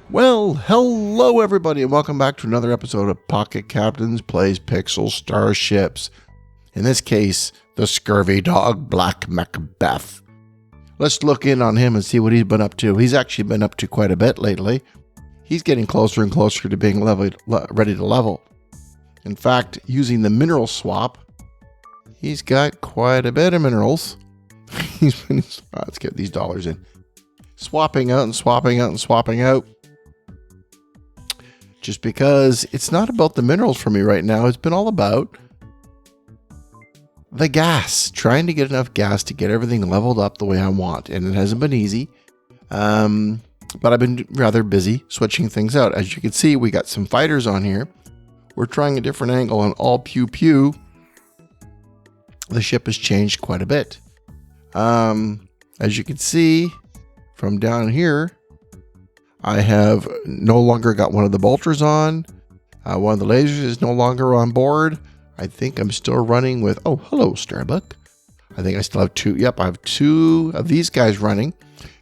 Well, hello everybody, and welcome back to another episode of Pocket Captains Plays Pixel Starships. In this case, the scurvy dog, Black MacBeth. Let's look in on him and see what he's been up to. He's actually been up to quite a bit lately. He's getting closer and closer to being ready to level. In fact, using the mineral swap, he's got quite a bit of minerals. Let's get these dollars in. Swapping out and swapping out and swapping out. Just because it's not about the minerals for me right now. It's been all about the gas. Trying to get enough gas to get everything leveled up the way I want. And it hasn't been easy. But I've been rather busy switching things out. As you can see, we got some fighters on here. We're trying a different angle on all pew pew. The ship has changed quite a bit. As you can see from down here, I have no longer got one of the bolters on. One of the lasers is no longer on board. I think I'm still running with, oh, hello, Starbuck. I think I still have two. Yep, I have two of these guys running,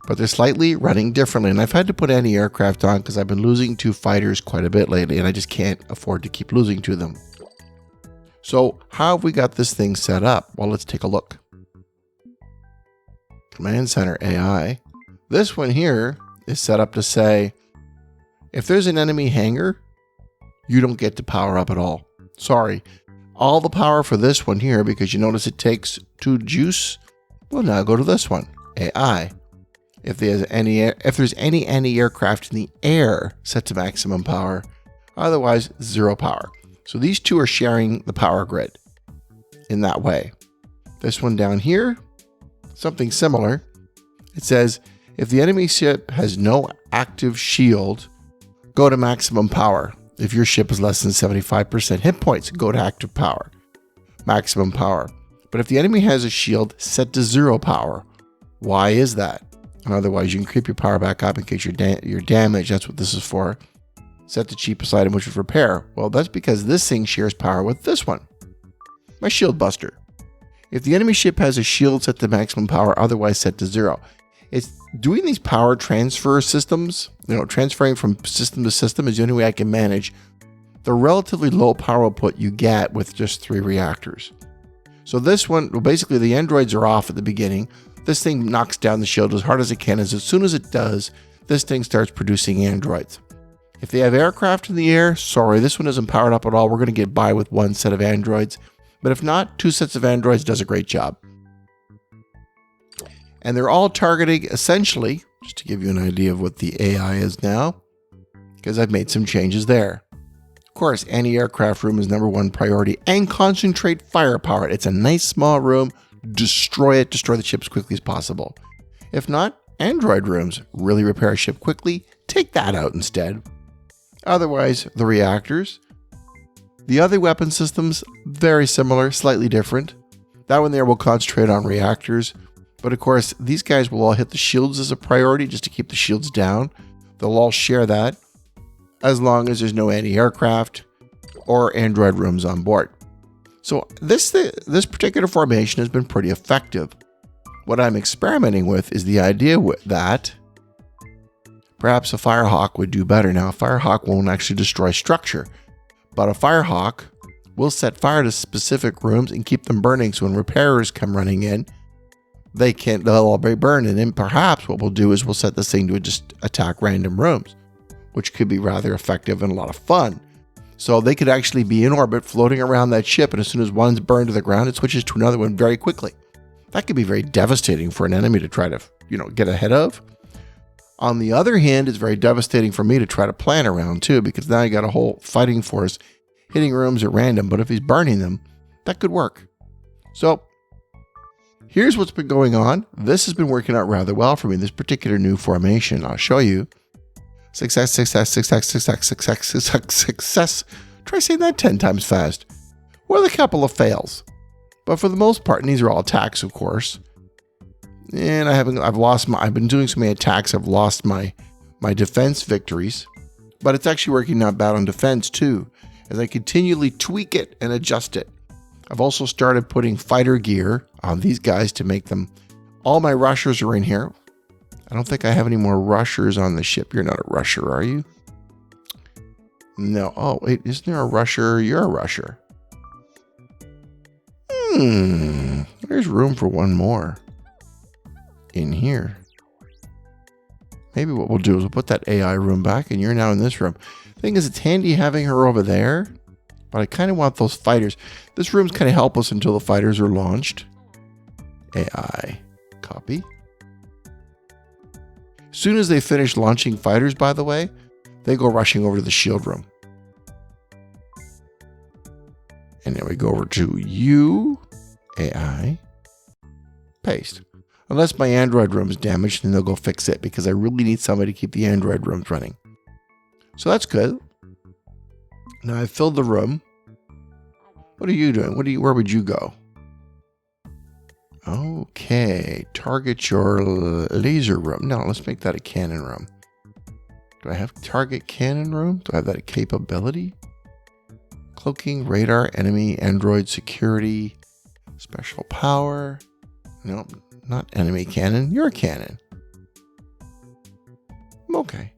but they're slightly running differently. And I've had to put anti-aircraft on because I've been losing to fighters quite a bit lately, and I just can't afford to keep losing to them. So how have we got this thing set up? Well, let's take a look. Command Center AI. This one here is set up to say, if there's an enemy hangar, you don't get to power up at all. Sorry. All the power for this one here, because you notice it takes 2 juice, will now go to this one, AI. If there's any anti-aircraft in the air, set to maximum power. Otherwise, 0 power. So these two are sharing the power grid in that way. This one down here, something similar. It says, if the enemy ship has no active shield, go to maximum power. If your ship is less than 75% hit points, go to active power, maximum power. But if the enemy has a shield, set to 0 power. Why is that? Otherwise, you can creep your power back up in case you're damaged. That's what this is for. Set the cheapest item, which is repair. Well, that's because this thing shares power with this one, my shield buster. If the enemy ship has a shield, set to maximum power, otherwise set to 0. It's doing these power transfer systems, transferring from system to system is the only way I can manage the relatively low power output you get with just 3 reactors. So this one, well, basically the androids are off at the beginning. This thing knocks down the shield as hard as it can. As soon as it does, this thing starts producing androids. If they have aircraft in the air, sorry, this one isn't powered up at all. We're going to get by with 1 set of androids. But if not, 2 sets of androids does a great job. And they're all targeting, essentially, just to give you an idea of what the AI is now, because I've made some changes there. Of course, anti-aircraft room is #1 priority, and concentrate firepower. It's a nice small room. Destroy it. Destroy the ship as quickly as possible. If not, android rooms. Really repair a ship quickly. Take that out instead. Otherwise, the reactors. The other weapon systems, very similar, slightly different. That one there will concentrate on reactors. But of course, these guys will all hit the shields as a priority just to keep the shields down. They'll all share that as long as there's no anti-aircraft or android rooms on board. So this particular formation has been pretty effective. What I'm experimenting with is the idea that perhaps a Firehawk would do better. Now, a Firehawk won't actually destroy structure, but a Firehawk will set fire to specific rooms and keep them burning. So when repairers come running in, they'll all be burned. And then perhaps what we'll do is we'll set this thing to just attack random rooms, which could be rather effective and a lot of fun. So they could actually be in orbit floating around that ship. And as soon as one's burned to the ground, it switches to another one very quickly. That could be very devastating for an enemy to try to, get ahead of. On the other hand, it's very devastating for me to try to plan around too, because now you got a whole fighting force hitting rooms at random. But if he's burning them, that could work. So here's what's been going on. This has been working out rather well for me, this particular new formation. I'll show you. Success, success, success, success, success, success, success. Try saying that 10 times fast. With a couple of fails. But for the most part, and these are all attacks, of course. And I've been doing so many attacks, I've lost my defense victories. But it's actually working not bad on defense too, as I continually tweak it and adjust it. I've also started putting fighter gear on these guys to make them, all my rushers are in here. I don't think I have any more rushers on the ship. You're not a rusher, are you? No. Oh, wait. Isn't there a rusher? You're a rusher. There's room for one more in here. Maybe what we'll do is we'll put that AI room back, and you're now in this room. Thing is, it's handy having her over there, but I kind of want those fighters. This room's kind of helpless until the fighters are launched. AI. Copy. As soon as they finish launching fighters, by the way, they go rushing over to the shield room. And then we go over to you, AI, paste. Unless my Android room is damaged, then they'll go fix it because I really need somebody to keep the Android rooms running. So that's good. Now I've filled the room. What are you doing? Where would you go? Okay, target your laser room. No, let's make that a cannon room. Do I have target cannon room? Do I have that capability? Cloaking, radar, enemy, Android, security, special power. No, not enemy cannon. You're a cannon. Okay.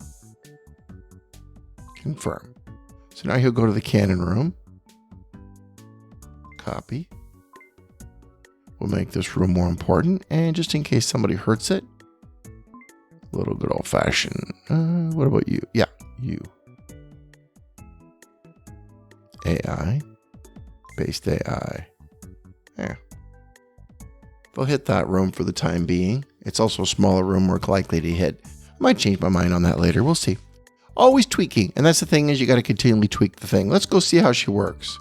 Confirm. So now he'll go to the cannon room. Copy. We'll make this room more important. And just in case somebody hurts it, a little good old fashioned. What about you? Yeah, you. AI. Based AI. There. They'll hit that room for the time being. It's also a smaller room, more likely to hit. I might change my mind on that later. We'll see. Always tweaking. And that's the thing is you got to continually tweak the thing. Let's go see how she works.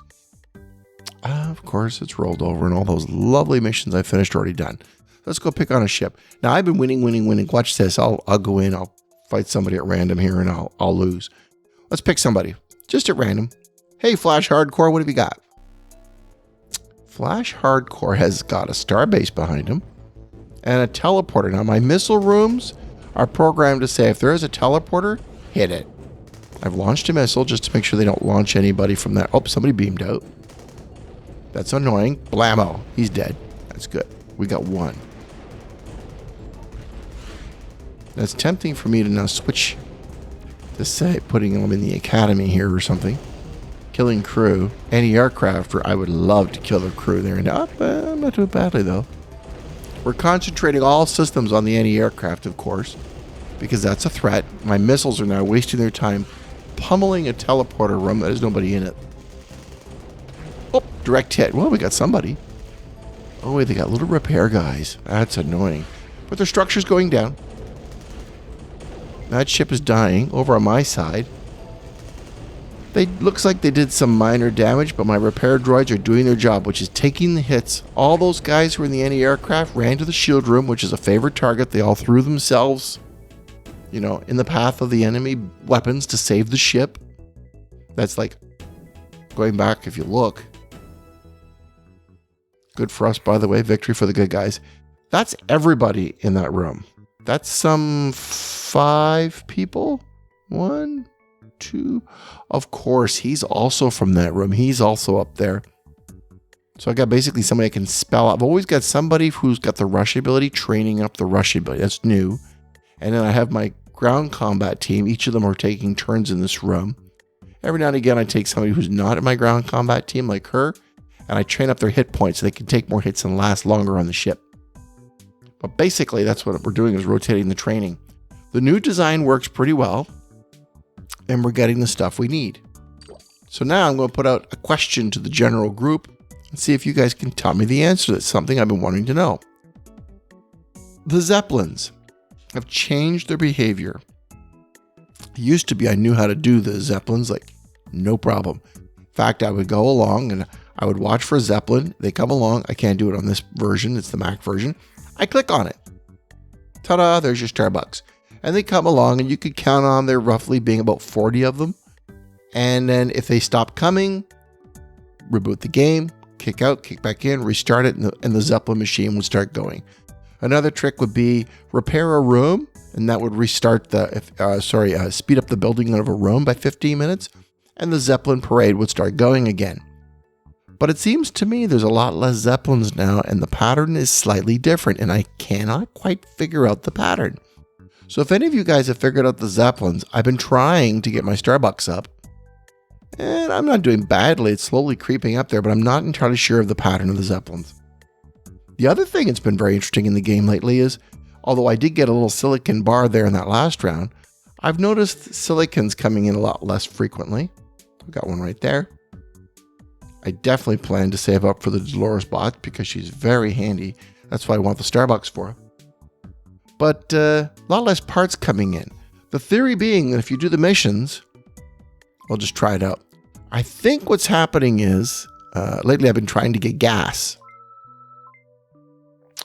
Of course, it's rolled over and all those lovely missions I finished already done. Let's go pick on a ship. Now, I've been winning. Watch this. I'll go in. I'll fight somebody at random here and I'll lose. Let's pick somebody. Just at random. Hey, Flash Hardcore, what have you got? Flash Hardcore has got a starbase behind him and a teleporter. Now, my missile rooms are programmed to say if there is a teleporter, hit it. I've launched a missile just to make sure they don't launch anybody from that. Oh, somebody beamed out. That's annoying. Blammo. He's dead. That's good. We got one. That's tempting for me to now switch to say putting them in the academy here or something. Killing crew. Any aircraft, I would love to kill the crew there. Not too badly though. We're concentrating all systems on the anti-aircraft, of course, because that's a threat. My missiles are now wasting their time pummeling a teleporter room that has nobody in it. Oh, direct hit. Well, we got somebody. Oh, wait, they got little repair guys. That's annoying. But their structure's going down. That ship is dying over on my side. Looks like they did some minor damage, but my repair droids are doing their job, which is taking the hits. All those guys who were in the anti-aircraft ran to the shield room, which is a favorite target. They all threw themselves, in the path of the enemy weapons to save the ship. That's like, going back, if you look. Good for us, by the way. Victory for the good guys. That's everybody in that room. That's some 5 people. 1, 2. Of course, he's also from that room. He's also up there. So I got basically somebody I can spell out. I've always got somebody who's got the rush ability, training up the rush ability. That's new. And then I have my ground combat team. Each of them are taking turns in this room. Every now and again, I take somebody who's not in my ground combat team, like her, and I train up their hit points so they can take more hits and last longer on the ship. But basically, that's what we're doing, is rotating the training. The new design works pretty well, and we're getting the stuff we need. So now I'm going to put out a question to the general group and see if you guys can tell me the answer. That's something I've been wanting to know. The Zeppelins have changed their behavior. It used to be I knew how to do the Zeppelins, like no problem. In fact, I would go along and I would watch for a Zeppelin. They come along. I can't do it on this version. It's the Mac version. I click on it. Ta-da, there's your Starbucks. And they come along and you could count on there roughly being about 40 of them. And then if they stop coming, reboot the game, kick out, kick back in, restart it, and the Zeppelin machine would start going. Another trick would be repair a room, and that would restart speed up the building of a room by 15 minutes, and the Zeppelin parade would start going again. But it seems to me there's a lot less Zeppelins now, and the pattern is slightly different, and I cannot quite figure out the pattern. So if any of you guys have figured out the Zeppelins, I've been trying to get my Starbucks up. And I'm not doing badly. It's slowly creeping up there, but I'm not entirely sure of the pattern of the Zeppelins. The other thing that's been very interesting in the game lately is, although I did get a little silicon bar there in that last round, I've noticed silicons coming in a lot less frequently. I've got one right there. I definitely plan to save up for the Dolores bot because she's very handy. That's what I want the Starbucks for. But a lot less parts coming in. The theory being that if you do the missions, I'll just try it out. I think what's happening is, lately I've been trying to get gas.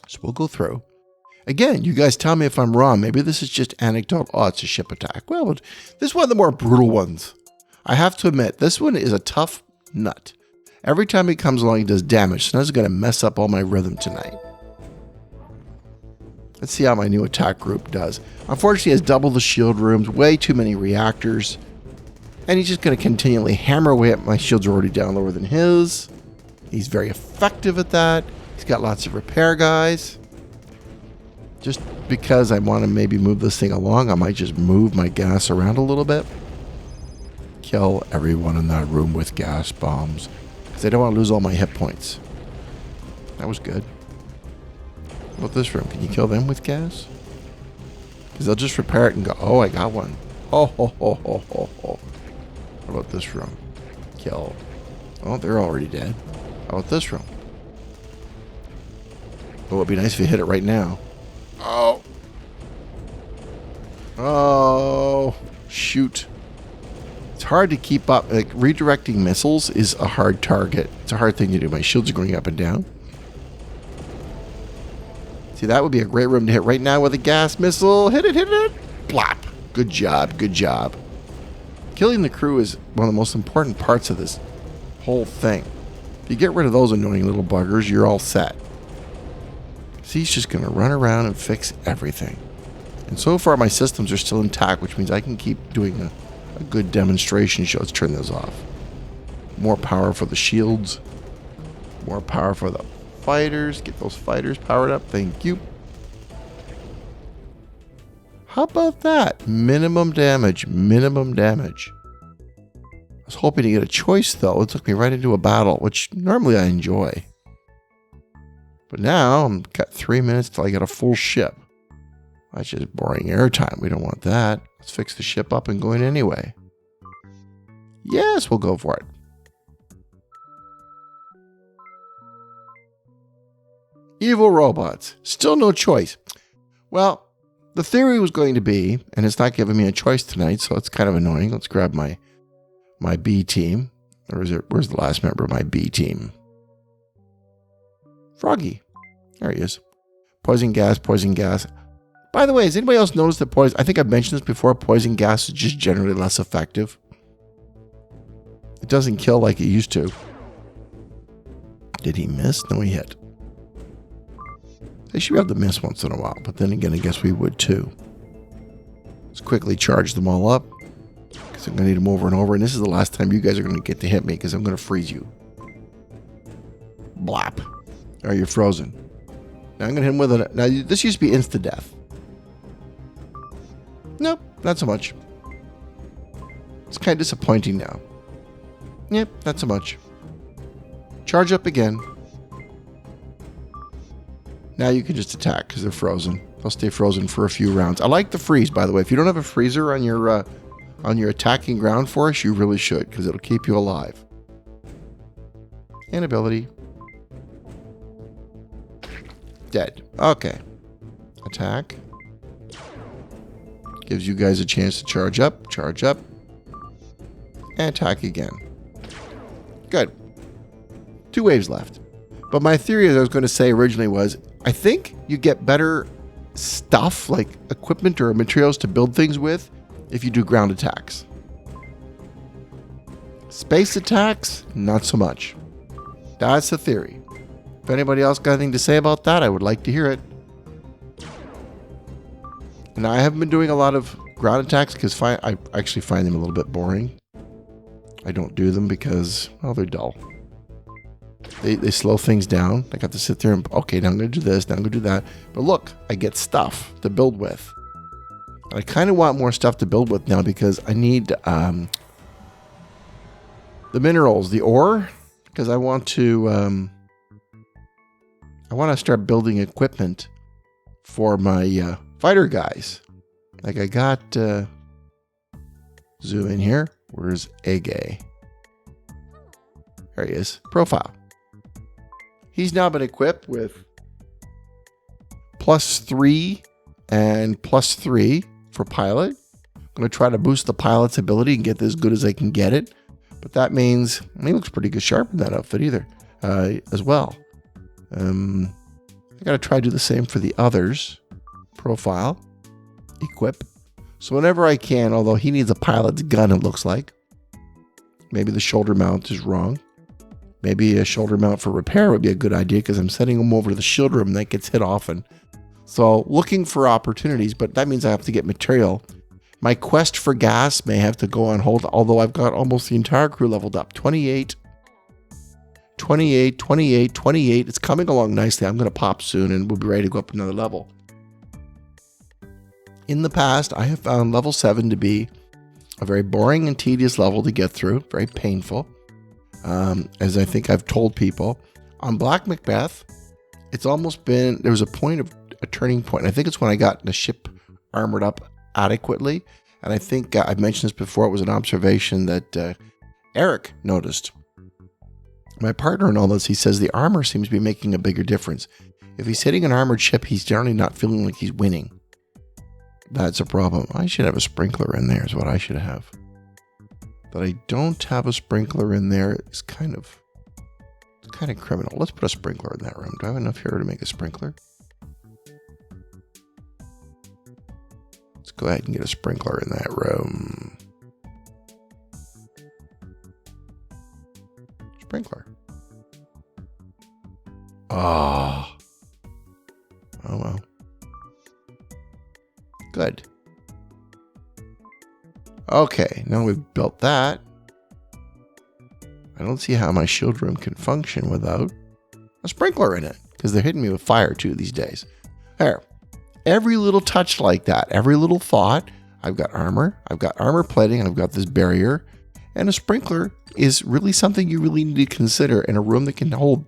So we'll go through. Again, you guys tell me if I'm wrong. Maybe this is just anecdotal. Oh, it's a ship attack. Well, this is one of the more brutal ones. I have to admit, this one is a tough nut. Every time he comes along, he does damage. So that's going to mess up all my rhythm tonight. Let's see how my new attack group does. Unfortunately, he has double the shield rooms, way too many reactors. And he's just going to continually hammer away at my shields are already down lower than his. He's very effective at that. He's got lots of repair guys. Just because I want to maybe move this thing along, I might just move my gas around a little bit. Kill everyone in that room with gas bombs. Because I don't want to lose all my hit points. That was good. What about this room? Can you kill them with gas? Because they'll just repair it and go, oh, I got one. Oh, ho, ho, ho, ho, ho. What about this room? Kill. Oh, they're already dead. How about this room? Oh, it'd be nice if you hit it right now. Oh. Oh. Shoot. It's hard to keep up. Like, redirecting missiles is a hard target. It's a hard thing to do. My shields are going up and down. See, that would be a great room to hit right now with a gas missile. Hit it, hit it. Blop. Good job, good job. Killing the crew is one of the most important parts of this whole thing. If you get rid of those annoying little buggers, you're all set. See, he's just going to run around and fix everything. And so far, my systems are still intact, which means I can keep doing a good demonstration show. Let's turn those off. More power for the shields. More power for the fighters. Get those fighters powered up. Thank you. How about that? Minimum damage. Minimum damage. I was hoping to get a choice, though. It took me right into a battle, which normally I enjoy. But now I've got 3 minutes till I get a full ship. That's just boring airtime. We don't want that. Let's fix the ship up and go in anyway. Yes, we'll go for it. Evil robots. Still no choice. Well, the theory was going to be, and it's not giving me a choice tonight, so it's kind of annoying. Let's grab my B team. Or is it? Where's the last member of my B team? Froggy. There he is. Poison gas, poison gas. By the way, has anybody else noticed that poison... I think I've mentioned this before. Poison gas is just generally less effective. It doesn't kill like it used to. Did he miss? No, he hit. They should be able to miss once in a while, but then again, I guess we would too. Let's quickly charge them all up, because I'm going to need them over and over, and this is the last time you guys are going to get to hit me, because I'm going to freeze you. Blap. Are you frozen? Now I'm going to hit him with a... Now, this used to be insta-death. Nope, not so much. It's kind of disappointing now. Yep, not so much. Charge up again. Now you can just attack because they're frozen. They'll stay frozen for a few rounds. I like the freeze, by the way. If you don't have a freezer on your attacking ground force, you really should, because it'll keep you alive. And ability. Dead. Okay. Attack. Gives you guys a chance to charge up, and attack again. Good. 2 waves left. But my theory, as I was going to say originally, was I think you get better stuff, like equipment or materials to build things with, if you do ground attacks. Space attacks, not so much. That's the theory. If anybody else got anything to say about that, I would like to hear it. And I haven't been doing a lot of ground attacks because I actually find them a little bit boring. I don't do them because, well, they're dull. They slow things down. I got to sit there and, okay, now I'm going to do this, now I'm going to do that. But look, I get stuff to build with. I kind of want more stuff to build with now because I need the minerals, the ore, because I want to start building equipment for my fighter guys. Like I got zoom in here. Where's Ege? There he is. Profile. He's now been equipped with +3 and +3 for pilot. I'm going to try to boost the pilot's ability and get this as good as I can get it. But that means he looks pretty good sharp in that outfit either, as well. I got to try to do the same for the others. Profile. Equip. So whenever I can, although he needs a pilot's gun, it looks like. Maybe the shoulder mount is wrong. Maybe a shoulder mount for repair would be a good idea because I'm sending him over to the shield room and that gets hit often. So looking for opportunities, but that means I have to get material. My quest for gas may have to go on hold, although I've got almost the entire crew leveled up. 28, 28, 28, 28. It's coming along nicely. I'm going to pop soon and we'll be ready to go up another level. In the past, I have found level 7 to be a very boring and tedious level to get through, very painful. As I think I've told people, on Black MacBeth, it's almost been, there was a turning point. I think it's when I got the ship armored up adequately. And I think I've mentioned this before. It was an observation that Eric noticed. My partner in all this, he says the armor seems to be making a bigger difference. If he's hitting an armored ship, he's generally not feeling like he's winning. That's a problem. I should have a sprinkler in there is what I should have. That I don't have a sprinkler in there is kind of criminal. Let's put a sprinkler in that room. Do I have enough here to make a sprinkler? Let's go ahead and get a sprinkler in that room. Sprinkler. Oh well. Good. Okay, now we've built that. I don't see how my shield room can function without a sprinkler in it, because they're hitting me with fire too these days. There. Every little touch like that, every little thought. I've got armor plating, and I've got this barrier. And a sprinkler is really something you really need to consider in a room that can hold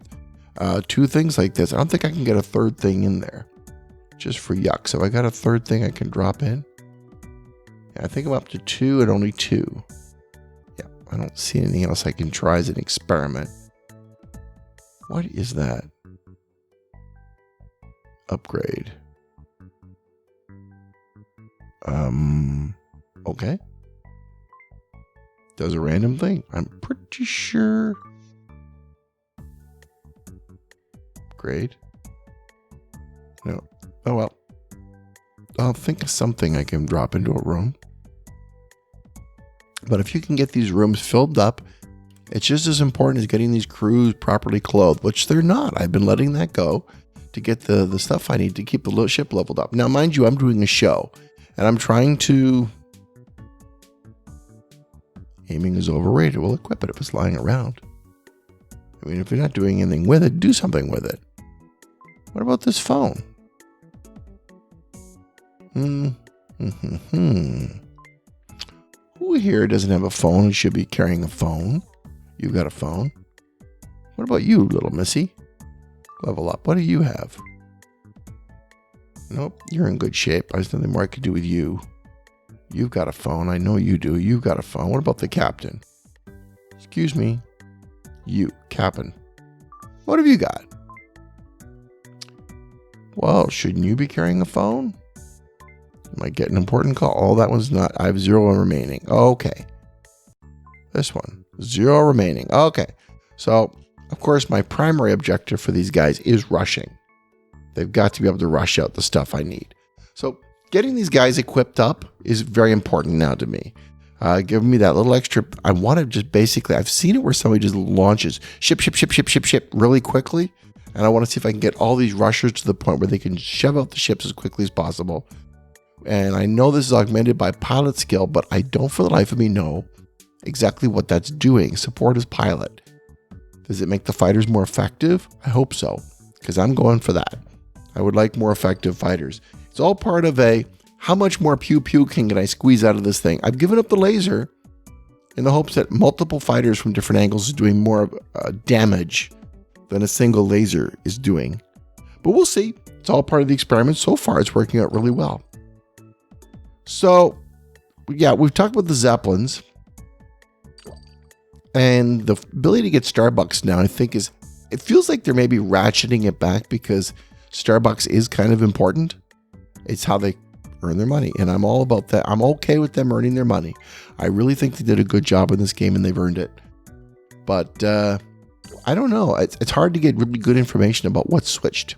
2 things like this. I don't think I can get a third thing in there. Just for yuck. So I got a third thing I can drop in. Yeah, I think I'm up to 2 and only 2. Yeah, I don't see anything else I can try as an experiment. What is that? Upgrade. Okay. Does a random thing. I'm pretty sure. Upgrade. No. Oh well. I'll think of something I can drop into a room. But if you can get these rooms filled up, it's just as important as getting these crews properly clothed, which they're not. I've been letting that go to get the stuff I need to keep the ship leveled up. Now, mind you, I'm doing a show, and I'm trying to... Aiming is overrated. We'll equip it if it's lying around. I mean, if you're not doing anything with it, do something with it. What about this phone? Who here doesn't have a phone and should be carrying a phone? You've got a phone. What about you, little missy? Level up. What do you have? Nope, you're in good shape. There's nothing more I could do with you. You've got a phone. I know you do. You've got a phone. What about the captain? Excuse me. You, captain. What have you got? Well, shouldn't you be carrying a phone? Am I getting an important call? Oh, that one's not. I have 0 remaining. Okay. This one. 0 remaining. Okay. So, of course, my primary objective for these guys is rushing. They've got to be able to rush out the stuff I need. So, getting these guys equipped up is very important now to me. Giving me that little extra. I want to just basically, I've seen it where somebody just launches ship really quickly. And I want to see if I can get all these rushers to the point where they can shove out the ships as quickly as possible. And I know this is augmented by pilot skill, but I don't for the life of me know exactly what that's doing. Support as pilot. Does it make the fighters more effective? I hope so, because I'm going for that. I would like more effective fighters. It's all part of How much more pew-pew can I squeeze out of this thing? I've given up the laser in the hopes that multiple fighters from different angles is doing more damage than a single laser is doing. But we'll see. It's all part of the experiment. So far, it's working out really well. So, yeah, we've talked about the Zeppelins. And the ability to get Starbucks now, I think, it feels like they're maybe ratcheting it back because Starbucks is kind of important. It's how they earn their money. And I'm all about that. I'm okay with them earning their money. I really think they did a good job in this game and they've earned it. But I don't know. It's hard to get really good information about what's switched.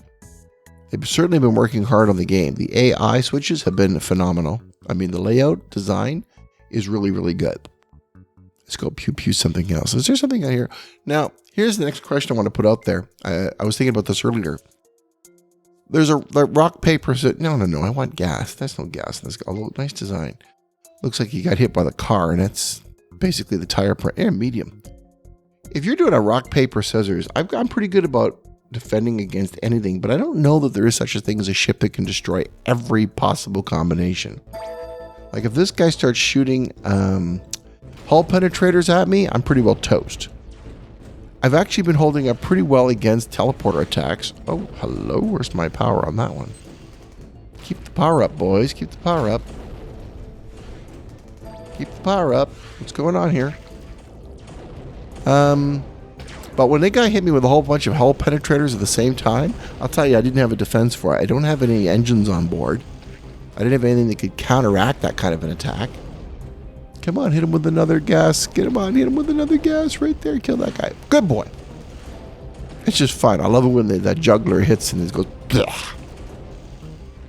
They've certainly been working hard on the game. The AI switches have been phenomenal. I mean, the layout design is really, really good. Let's go pew something else. Is there something out here? Now, here's the next question I want to put out there. I was thinking about this earlier. There's a rock, paper, no. I want gas. There's no gas in this. Although, nice design. Looks like he got hit by the car, and that's basically the tire print. Medium. If you're doing a rock, paper, scissors, I'm pretty good about defending against anything, but I don't know that there is such a thing as a ship that can destroy every possible combination. Like if this guy starts shooting hull penetrators at me, I'm pretty well toast. I've actually been holding up pretty well against teleporter attacks. Oh, hello. Where's my power on that one? Keep the power up, boys. Keep the power up. Keep the power up. What's going on here? But when they guy hit me with a whole bunch of hull penetrators at the same time, I'll tell you, I didn't have a defense for it. I don't have any engines on board. I didn't have anything that could counteract that kind of an attack. Come on, hit him with another gas. Get him on, hit him with another gas right there. Kill that guy. Good boy. It's just fun. I love it when that juggler hits and it goes, bleh.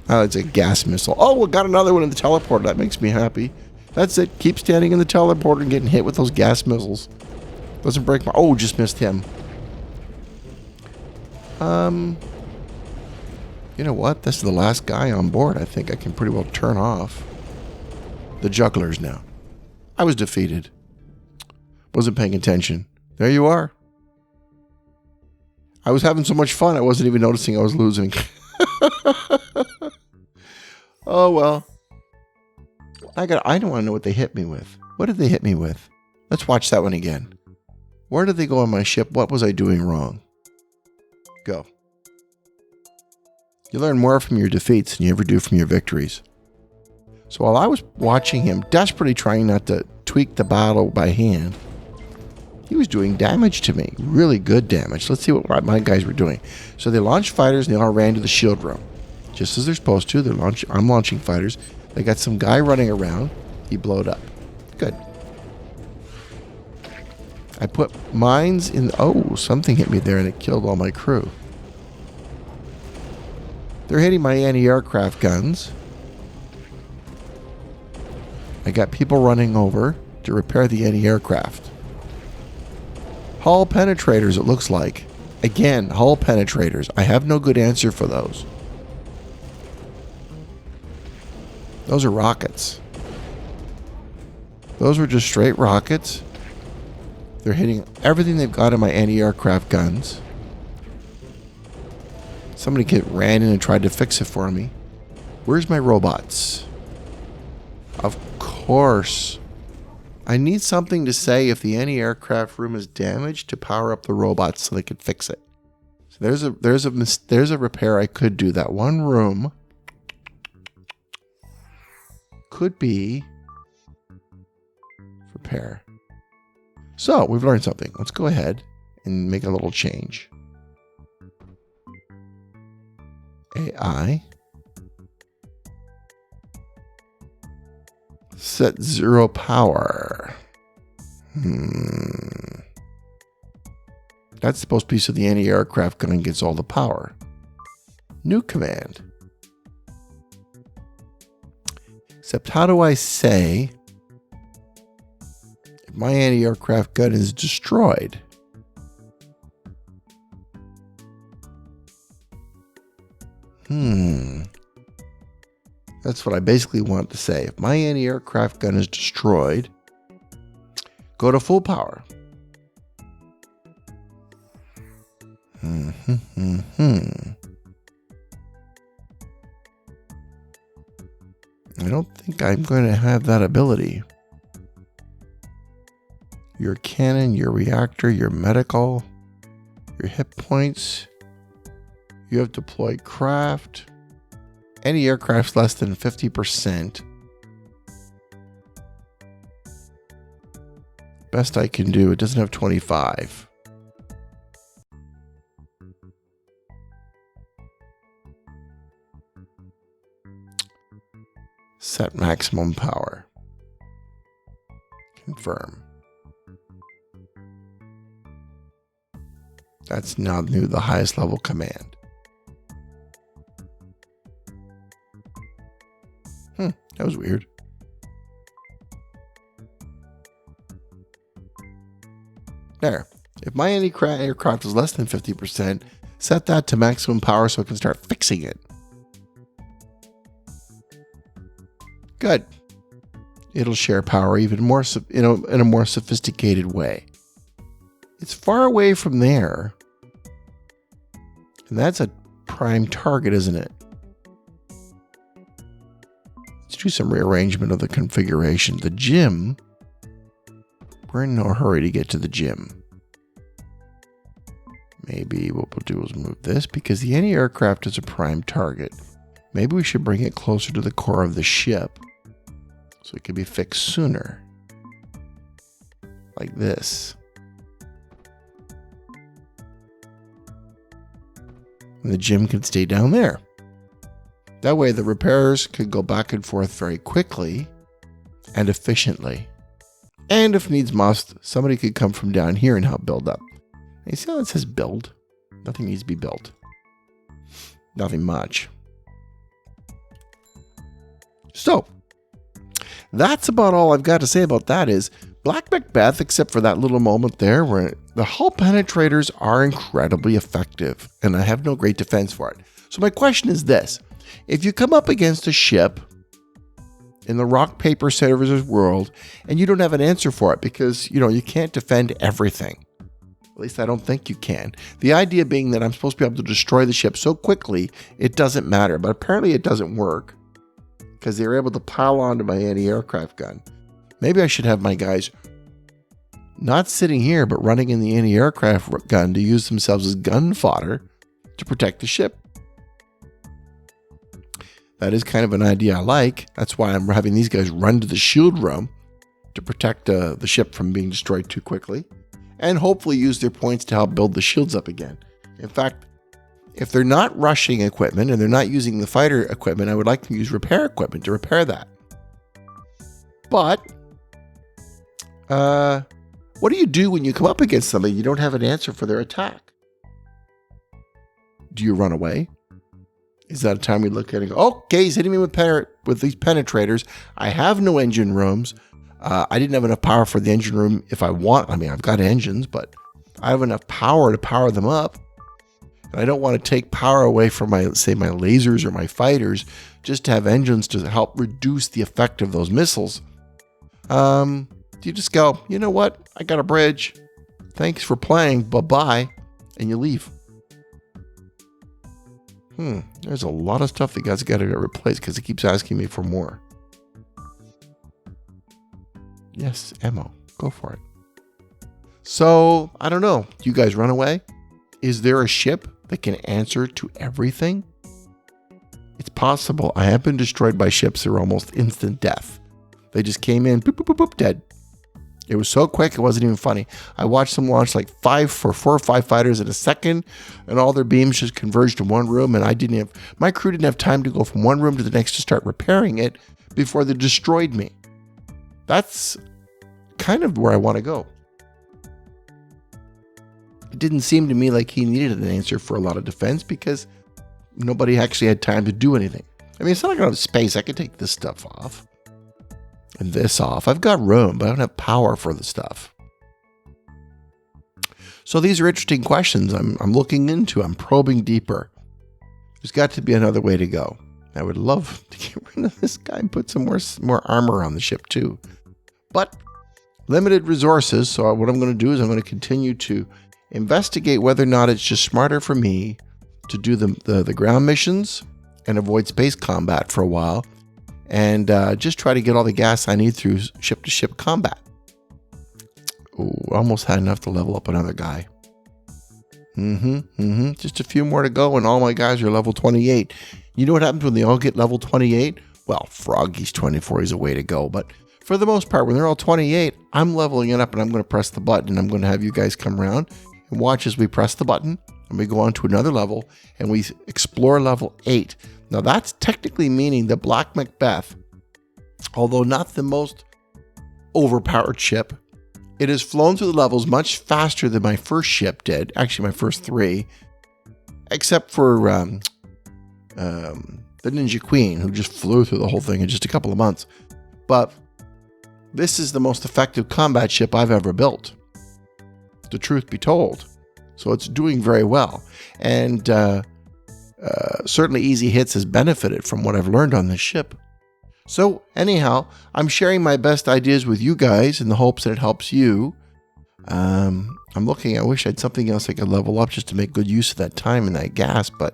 Oh, it's a gas missile. Oh, we got another one in the teleporter. That makes me happy. That's it. Keep standing in the teleporter and getting hit with those gas missiles. Doesn't break my... Oh, just missed him. You know what? This is the last guy on board. I think I can pretty well turn off the jugglers now. I was defeated. Wasn't paying attention. There you are. I was having so much fun, I wasn't even noticing I was losing. Oh, well. I don't want to know what they hit me with. What did they hit me with? Let's watch that one again. Where did they go on my ship? What was I doing wrong? Go. You learn more from your defeats than you ever do from your victories. So while I was watching him, desperately trying not to tweak the battle by hand, he was doing damage to me. Really good damage. Let's see what my guys were doing. So they launched fighters and they all ran to the shield room. Just as they're supposed to. I'm launching fighters. They got some guy running around. He blowed up. Good. I put mines in... Oh, something hit me there and it killed all my crew. They're hitting my anti-aircraft guns. I got people running over to repair the anti-aircraft. Hull penetrators, it looks like. Again, hull penetrators. I have no good answer for those. Those are rockets. Those were just straight rockets. They're hitting everything they've got in my anti-aircraft guns. Somebody ran in and tried to fix it for me. Where's my robots? Of course. I need something to say if the anti-aircraft room is damaged to power up the robots so they can fix it. So there's a repair I could do. That one room could be repair. So we've learned something. Let's go ahead and make a little change. AI. Set 0 power. That's supposed to be so the anti-aircraft gun gets all the power. New command. Except how do I say if my anti-aircraft gun is destroyed? That's what I basically want to say. If my anti-aircraft gun is destroyed, go to full power. I don't think I'm going to have that ability. Your cannon, your reactor, your medical, your hit points. You have deployed craft. Any aircraft less than 50%. Best I can do, it doesn't have 25. Set maximum power. Confirm. That's now the highest level command. That was weird. There. If my aircraft is less than 50%, set that to maximum power so I can start fixing it. Good. It'll share power even more in a more sophisticated way. It's far away from there. And that's a prime target, isn't it? Let's do some rearrangement of the configuration. The gym, we're in no hurry to get to the gym. Maybe what we'll do is move this because the anti-aircraft is a prime target. Maybe we should bring it closer to the core of the ship so it can be fixed sooner. Like this. And the gym can stay down there. That way the repairs could go back and forth very quickly and efficiently. And if needs must, somebody could come from down here and help build up. You see how it says build? Nothing needs to be built. Nothing much. So, that's about all I've got to say about that is Black MacBeth, except for that little moment there where the hull penetrators are incredibly effective and I have no great defense for it. So my question is this. If you come up against a ship in the rock, paper, scissors world and you don't have an answer for it because, you can't defend everything. At least I don't think you can. The idea being that I'm supposed to be able to destroy the ship so quickly, it doesn't matter. But apparently it doesn't work because they were able to pile onto my anti-aircraft gun. Maybe I should have my guys not sitting here, but running in the anti-aircraft gun to use themselves as gun fodder to protect the ship. That is kind of an idea I like. That's why I'm having these guys run to the shield room to protect the ship from being destroyed too quickly. And hopefully use their points to help build the shields up again. In fact, if they're not rushing equipment and they're not using the fighter equipment, I would like to use repair equipment to repair that. But, what do you do when you come up against somebody and you don't have an answer for their attack? Do you run away? Is that a time we look at it and go, okay, he's hitting me with these penetrators. I have no engine rooms. I didn't have enough power for the engine room if I want. I mean, I've got engines, but I have enough power to power them up. And I don't want to take power away from my lasers or my fighters just to have engines to help reduce the effect of those missiles. Do you just go, you know what? I got a bridge. Thanks for playing. Bye-bye. And you leave. There's a lot of stuff that guys got to get replaced because it keeps asking me for more. Yes, ammo. Go for it. So, I don't know. Do you guys run away? Is there a ship that can answer to everything? It's possible. I have been destroyed by ships that are almost instant death. They just came in, boop, boop, boop, boop, dead. It was so quick, it wasn't even funny. I watched them launch like 4 or 5 fighters in a second, and all their beams just converged in one room, and my crew didn't have time to go from one room to the next to start repairing it before they destroyed me. That's kind of where I want to go. It didn't seem to me like he needed an answer for a lot of defense because nobody actually had time to do anything. I mean, it's not like I don't have space. I can take this stuff off and this off. I've got room, but I don't have power for the stuff. So these are interesting questions I'm looking into. I'm probing deeper. There's got to be another way to go. I would love to get rid of this guy and put some more armor on the ship too. But limited resources, so what I'm going to do is I'm going to continue to investigate whether or not it's just smarter for me to do the ground missions and avoid space combat for a while and just try to get all the gas I need through ship-to-ship combat. Ooh, almost had enough to level up another guy. Just a few more to go, and all my guys are level 28. You know what happens when they all get level 28? Well, Froggy's 24. He's a way to go. But for the most part, when they're all 28, I'm leveling it up, and I'm going to press the button, and I'm going to have you guys come around and watch as we press the button, and we go on to another level, and we explore level 8. Now, that's technically meaning the Black MacBeth, although not the most overpowered ship, it has flown through the levels much faster than my first ship did. Actually, my first 3, except for the Ninja Queen, who just flew through the whole thing in just a couple of months. But this is the most effective combat ship I've ever built, the truth be told. So it's doing very well. And certainly Easy Hits has benefited from what I've learned on this ship. So anyhow, I'm sharing my best ideas with you guys in the hopes that it helps you. I'm looking, I wish I had something else I could level up just to make good use of that time and that gas, but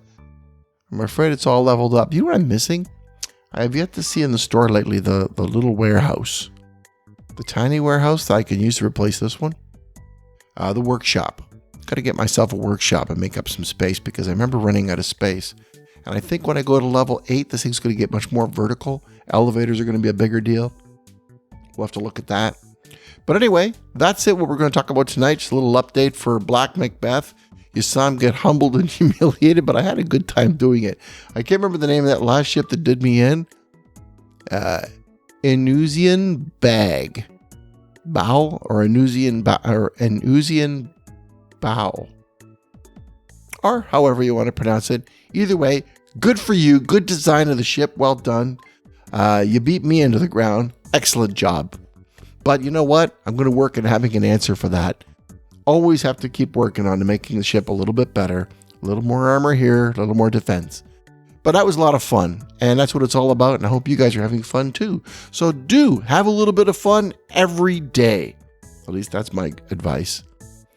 I'm afraid it's all leveled up. You know what I'm missing? I have yet to see in the store lately the little warehouse. The tiny warehouse that I can use to replace this one. The workshop. Got to get myself a workshop and make up some space because I remember running out of space. And I think when I go to level 8, this thing's going to get much more vertical. Elevators are going to be a bigger deal. We'll have to look at that. But anyway, that's it. What we're going to talk about tonight. Just a little update for Black MacBeth. You saw him get humbled and humiliated, but I had a good time doing it. I can't remember the name of that last ship that did me in. Enusian Bag. Bow or Enusian Bow. Or however you want to pronounce it. Either way, good for you. Good design of the ship. Well done. You beat me into the ground. Excellent job. But you know what? I'm going to work on having an answer for that. Always have to keep working on making the ship a little bit better. A little more armor here, a little more defense. But that was a lot of fun. And that's what it's all about. And I hope you guys are having fun too. So do have a little bit of fun every day. At least that's my advice.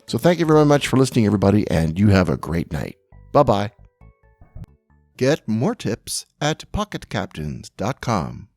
So thank you very much for listening, everybody. And you have a great night. Bye-bye. Get more tips at pocketcaptains.com.